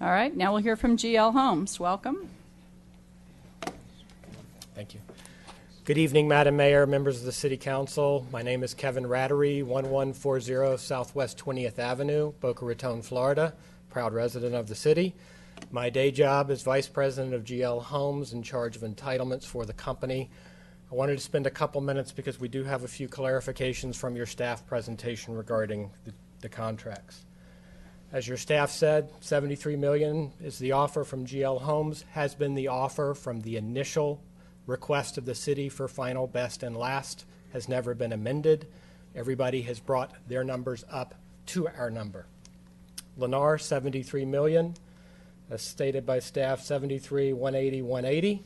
All right, now we'll hear from GL Homes. Welcome. Thank you. Good evening, Madam Mayor, members of the City Council. My name is Kevin Rattery, 1140 Southwest 20th Avenue, Boca Raton, Florida, proud resident of the city. My day job is Vice President of GL Homes, in charge of entitlements for the company. I wanted to spend a couple minutes because we do have a few clarifications from your staff presentation regarding the contracts. As your staff said, $73 million is the offer from GL Homes, has been the offer from the initial request of the city for final, best, and last, has never been amended. Everybody has brought their numbers up to our number. Lennar, $73 million. As stated by staff, 73, 180, 180.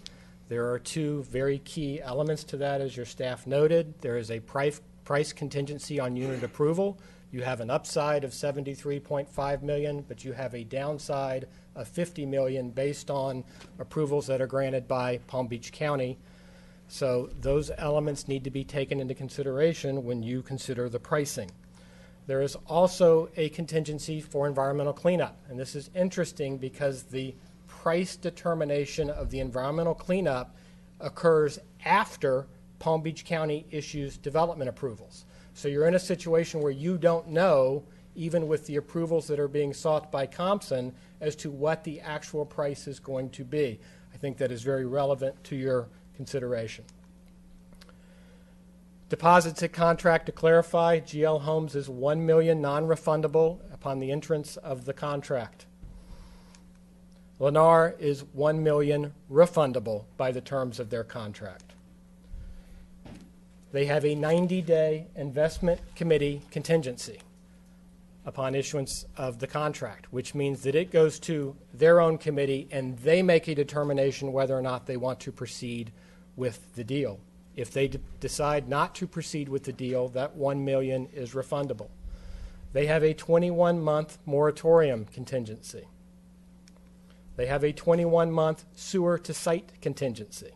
There are two very key elements to that, as your staff noted. There is a price contingency on unit approval. You have an upside of $73.5 million, but you have a downside of $50 million based on approvals that are granted by Palm Beach County. So those elements need to be taken into consideration when you consider the pricing. There is also a contingency for environmental cleanup, and this is interesting because the price determination of the environmental cleanup occurs after Palm Beach County issues development approvals. So you're in a situation where you don't know, even with the approvals that are being sought by Compson, as to what the actual price is going to be. I think that is very relevant to your consideration. Deposits at contract, to clarify, GL Homes is $1 million non-refundable upon the entrance of the contract. Lennar is $1 million refundable by the terms of their contract. They have a 90-day investment committee contingency upon issuance of the contract, which means that it goes to their own committee and they make a determination whether or not they want to proceed with the deal. If they decide not to proceed with the deal, that $1 million is refundable. They have a 21-month moratorium contingency. They have a 21-month sewer to site contingency.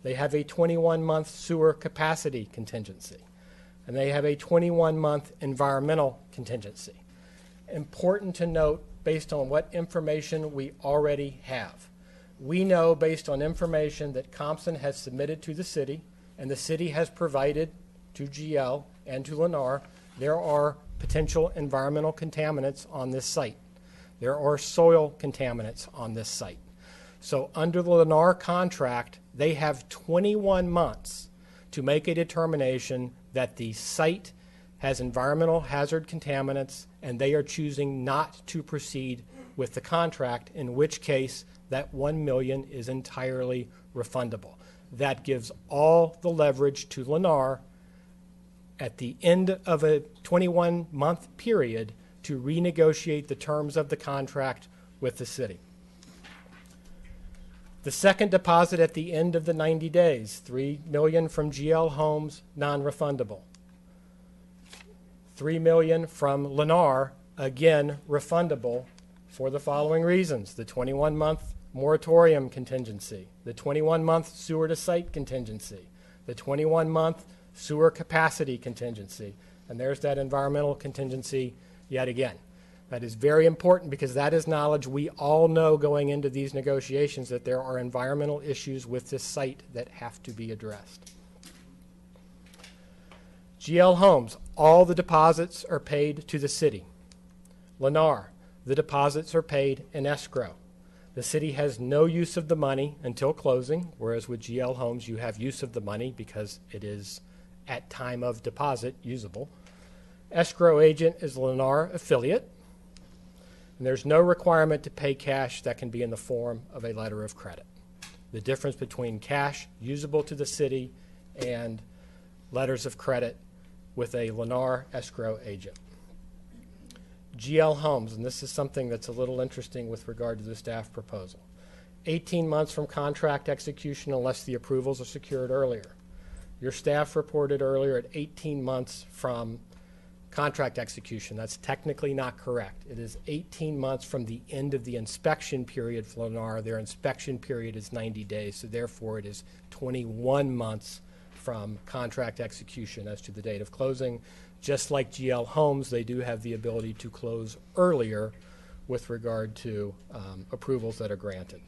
They have a 21-month sewer capacity contingency. And they have a 21-month environmental contingency. Important to note, based on what information we already have. We know, based on information that Compson has submitted to the city, and the city has provided to GL and to Lennar, there are potential environmental contaminants on this site. There are soil contaminants on this site. So under the Lennar contract, they have 21 months to make a determination that the site has environmental hazard contaminants and they are choosing not to proceed with the contract, in which case that $1 million is entirely refundable. That gives all the leverage to Lennar at the end of a 21-month period to renegotiate the terms of the contract with the city. The second deposit at the end of the 90 days, $3 million from GL Homes, non-refundable. $3 million from Lennar, again, refundable for the following reasons: the 21-month moratorium contingency, the 21-month sewer to site contingency, the 21-month sewer capacity contingency, and there's that environmental contingency yet again. That is very important because that is knowledge we all know going into these negotiations, that there are environmental issues with this site that have to be addressed. GL Homes, all the deposits are paid to the city. Lennar, the deposits are paid in escrow. The city has no use of the money until closing, whereas with GL Homes you have use of the money because it is at time of deposit usable. Escrow agent is Lennar affiliate, and there's no requirement to pay cash that can be in the form of a letter of credit. The difference between cash usable to the city and letters of credit with a Lennar escrow agent. GL Homes, and this is something that's a little interesting with regard to the staff proposal. 18 months from contract execution unless the approvals are secured earlier. Your staff reported earlier at 18 months from contract execution. That's technically not correct. It is 18 months from the end of the inspection period for Lennar. Their inspection period is 90 days, so therefore it is 21 months from contract execution as to the date of closing. Just like GL Homes, they do have the ability to close earlier with regard to approvals that are granted.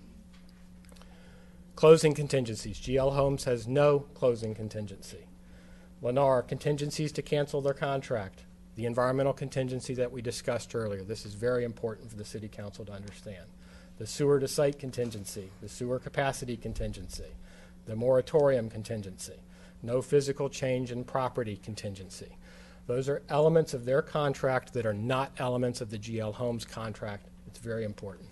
Closing contingencies. GL Homes has no closing contingency. Lennar, contingencies to cancel their contract. The environmental contingency that we discussed earlier. This is very important for the City Council to understand. The sewer to site contingency, the sewer capacity contingency, the moratorium contingency, no physical change in property contingency. Those are elements of their contract that are not elements of the GL Homes contract. It's very important.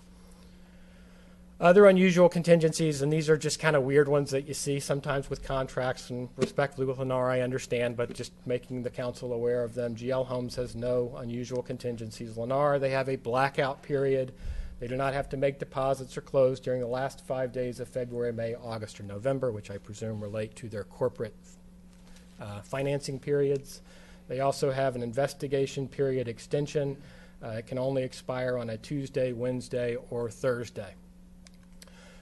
Other unusual contingencies, and these are just kind of weird ones that you see sometimes with contracts, and respectfully with Lennar, I understand, but just making the council aware of them. GL Homes has no unusual contingencies. Lennar, they have a blackout period. They do not have to make deposits or close during the last 5 days of February, May, August, or November, which I presume relate to their corporate financing periods. They also have an investigation period extension. It can only expire on a Tuesday, Wednesday, or Thursday.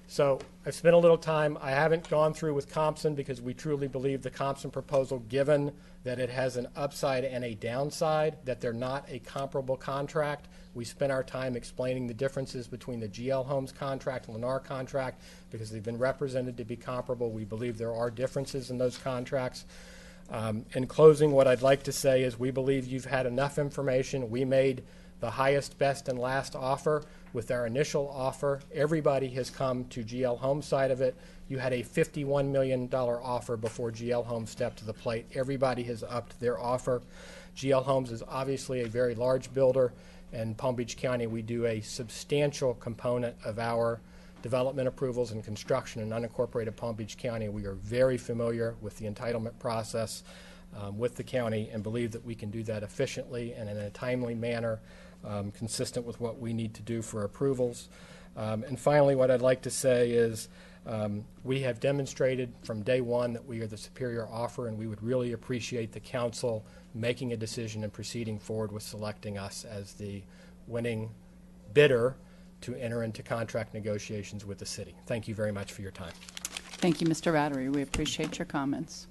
So I've spent a little time. I haven't gone through with Compson because we truly believe the Compson proposal, given that it has an upside and a downside, that they're not a comparable contract. We spent our time explaining the differences between the GL Homes contract and Lennar contract because they've been represented to be comparable. We believe there are differences in those contracts. In closing, what I'd like to say is we believe you've had enough information. We made the highest, best, and last offer. With our initial offer, everybody has come to GL Homes side of it. You had a $51 million offer before GL Homes stepped to the plate. Everybody has upped their offer. GL Homes is obviously a very large builder. In Palm Beach County, we do a substantial component of our development approvals and construction in unincorporated Palm Beach County. We are very familiar with the entitlement process with the county and believe that we can do that efficiently and in a timely manner, consistent with what we need to do for approvals. And finally, what I'd like to say is we have demonstrated from day one that we are the superior offer, and we would really appreciate the council making a decision and proceeding forward with selecting us as the winning bidder to enter into contract negotiations with the city. Thank you very much for your time. Thank you, Mr. Rattery. We appreciate your comments.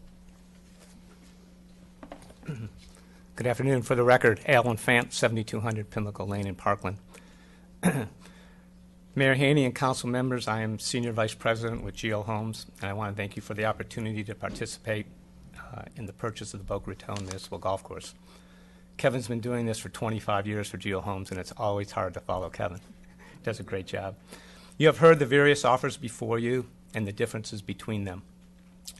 Good afternoon. For the record, Alan Fant, 7200 Pimlico Lane in Parkland. Mayor Haney and council members, I am Senior Vice President with GL Homes, and I want to thank you for the opportunity to participate in the purchase of the Boca Raton Municipal Golf Course. Kevin's been doing this for 25 years for GL Homes, and it's always hard to follow Kevin. He does a great job. You have heard the various offers before you and the differences between them.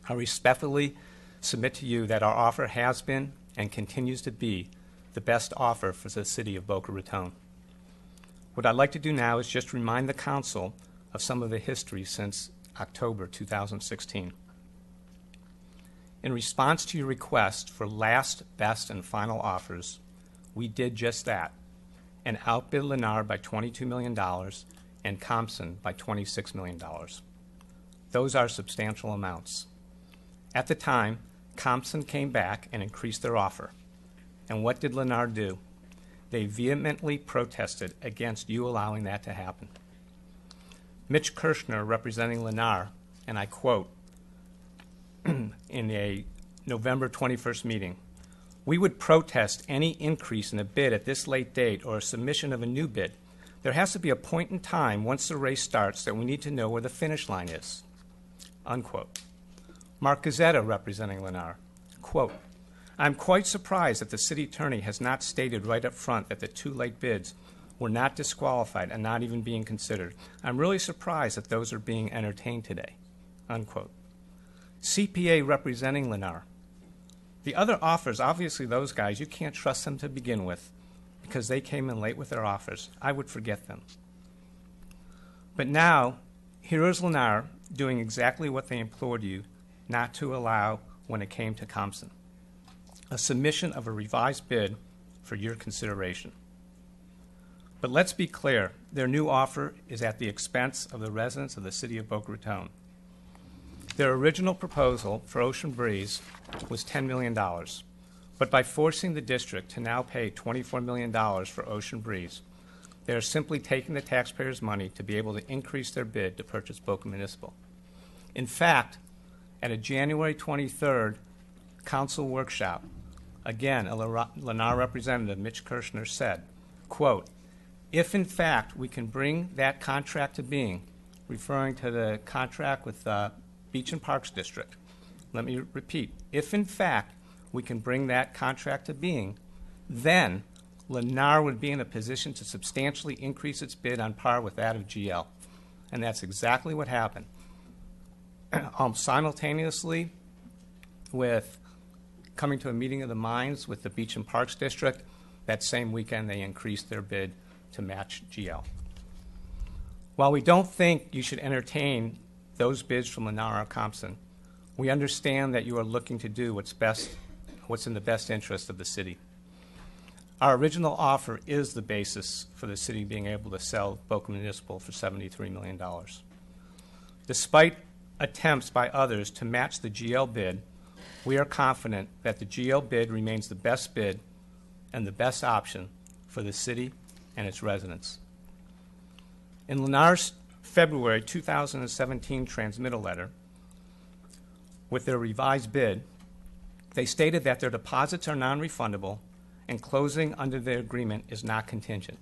I respectfully submit to you that our offer has been and continues to be the best offer for the city of Boca Raton. What I'd like to do now is just remind the council of some of the history since October 2016. In response to your request for last, best, and final offers, we did just that and outbid Lennar by $22 million and Compson by $26 million. Those are substantial amounts. At the time, Compson came back and increased their offer. And what did Lennar do? They vehemently protested against you allowing that to happen. Mitch Kirschner, representing Lennar, and I quote, in a November 21st meeting, "We would protest any increase in a bid at this late date or a submission of a new bid. There has to be a point in time once the race starts that we need to know where the finish line is." Unquote. Mark Gazzetta, representing Lennar, quote, "I'm quite surprised that the city attorney has not stated right up front that the two late bids were not disqualified and not even being considered. I'm really surprised that those are being entertained today." Unquote. CPA, representing Lennar, the other offers, obviously those guys, you can't trust them to begin with because they came in late with their offers. I would forget them. But now, here is Lennar doing exactly what they implored you not to allow when it came to Compson: a submission of a revised bid for your consideration. But let's be clear, their new offer is at the expense of the residents of the city of Boca Raton. Their original proposal for Ocean Breeze was $10 million, but by forcing the district to now pay $24 million for Ocean Breeze, they are simply taking the taxpayers' money to be able to increase their bid to purchase Boca Municipal. In fact, at a January 23rd council workshop, again, a Lennar representative, Mitch Kirschner, said, quote, If, in fact, we can bring that contract to being, referring to the contract with Beach and Parks District, let me repeat, if, in fact, we can bring that contract to being, then Lennar would be in a position to substantially increase its bid on par with that of GL. And that's exactly what happened. Simultaneously with coming to a meeting of the minds with the Beach and Parks District, that same weekend they increased their bid to match GL. While we don't think you should entertain those bids from Lennar or Compson, we understand that you are looking to do what's in the best interest of the city. Our original offer is the basis for the city being able to sell Boca Municipal for $73 million. Despite attempts by others to match the GL bid, we are confident that the GL bid remains the best bid and the best option for the city and its residents. In Lennar's February 2017 transmittal letter, with their revised bid, they stated that their deposits are non-refundable and closing under their agreement is not contingent.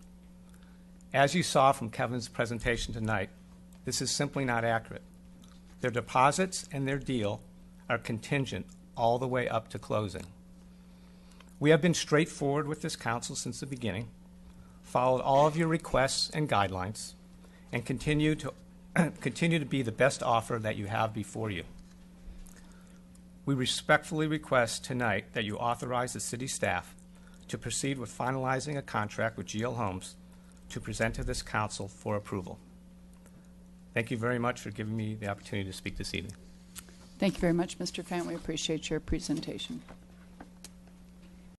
As you saw from Kevin's presentation tonight, this is simply not accurate. Their deposits and their deal are contingent all the way up to closing. We have been straightforward with this council since the beginning, followed all of your requests and guidelines, and continue to be the best offer that you have before you. We respectfully request tonight that you authorize the city staff to proceed with finalizing a contract with GL Homes to present to this council for approval. Thank you very much for giving me the opportunity to speak this evening. Thank you very much, Mr. Fant. We appreciate your presentation.